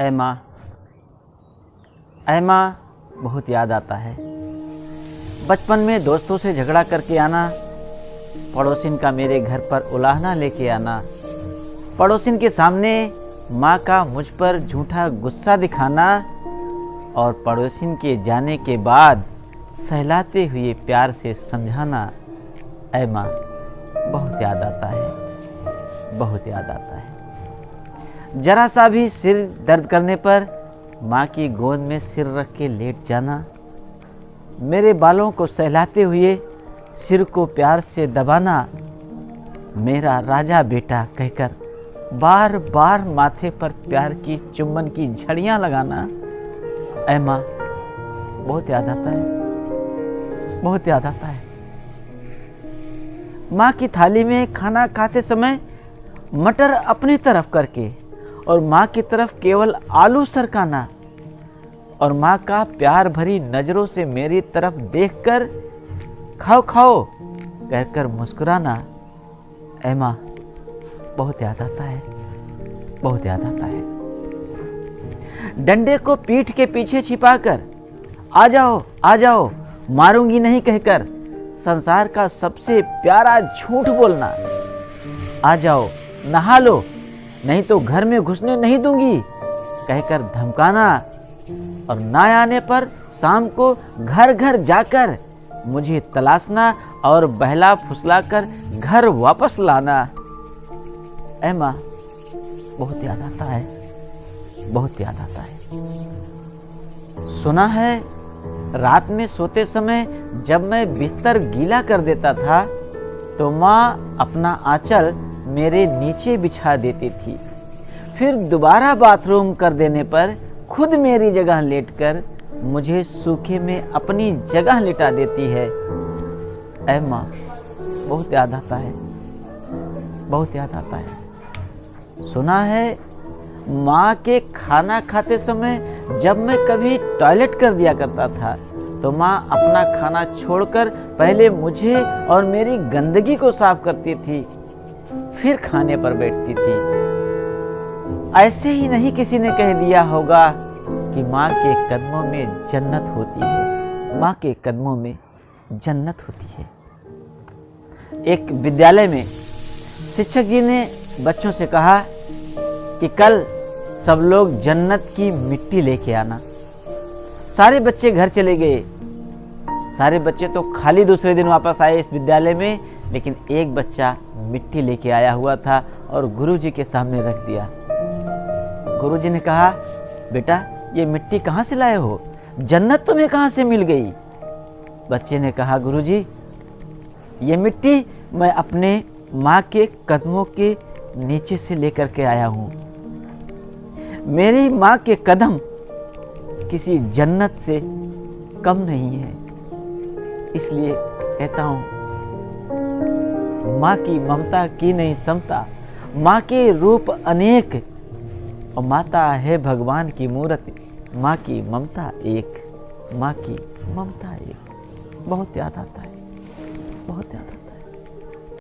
ऐ माँ, ऐ माँ बहुत याद आता है। बचपन में दोस्तों से झगड़ा करके आना, पड़ोसिन का मेरे घर पर उलाहना लेके आना, पड़ोसिन के सामने माँ का मुझ पर झूठा गुस्सा दिखाना और पड़ोसिन के जाने के बाद सहलाते हुए प्यार से समझाना, ऐ माँ बहुत याद आता है, बहुत याद आता है। जरा सा भी सिर दर्द करने पर माँ की गोद में सिर रख के लेट जाना, मेरे बालों को सहलाते हुए सिर को प्यार से दबाना, मेरा राजा बेटा कहकर बार बार माथे पर प्यार की चुम्बन की झड़ियाँ लगाना, ऐ माँ बहुत याद आता है, बहुत याद आता है। माँ की थाली में खाना खाते समय मटर अपनी तरफ करके और माँ की तरफ केवल आलू सरकाना और माँ का प्यार भरी नज़रों से मेरी तरफ देखकर खाओ खाओ कहकर मुस्कुराना, ऐ माँ बहुत याद आता है, बहुत याद आता है। डंडे को पीठ के पीछे छिपाकर आ जाओ मारूंगी नहीं कहकर संसार का सबसे प्यारा झूठ बोलना, आ जाओ नहा लो नहीं तो घर में घुसने नहीं दूंगी कहकर धमकाना और ना आने पर शाम को घर घर जाकर मुझे तलाशना और बहला फुसलाकर घर वापस लाना, ऐ माँ बहुत याद आता है, बहुत याद आता है। सुना है रात में सोते समय जब मैं बिस्तर गीला कर देता था तो माँ अपना आंचल मेरे नीचे बिछा देती थी, फिर दोबारा बाथरूम कर देने पर खुद मेरी जगह लेटकर मुझे सूखे में अपनी जगह लिटा देती है, ऐ माँ बहुत याद आता है, बहुत याद आता है। सुना है माँ के खाना खाते समय जब मैं कभी टॉयलेट कर दिया करता था तो माँ अपना खाना छोड़कर पहले मुझे और मेरी गंदगी को साफ करती थी, फिर खाने पर बैठती थी। ऐसे ही नहीं किसी ने कह दिया होगा कि माँ के कदमों में जन्नत होती है, माँ के कदमों में जन्नत होती है। एक विद्यालय में शिक्षक जी ने बच्चों से कहा कि कल सब लोग जन्नत की मिट्टी लेके आना। सारे बच्चे घर चले गए, सारे बच्चे तो खाली दूसरे दिन वापस आए इस विद्यालय में, लेकिन एक बच्चा मिट्टी लेके आया हुआ था और गुरुजी के सामने रख दिया। गुरुजी ने कहा, बेटा ये मिट्टी कहाँ से लाए हो, जन्नत तुम्हें कहाँ से मिल गई? बच्चे ने कहा, गुरुजी ये मिट्टी मैं अपने माँ के कदमों के नीचे से लेकर के आया हूँ। मेरी माँ के कदम किसी जन्नत से कम नहीं है, इसलिए कहता हूँ माँ की ममता की नहीं समता, माँ के रूप अनेक और माता है भगवान की मूर्ति, माँ की ममता एक, माँ की ममता एक। बहुत याद आता है, बहुत याद आता है।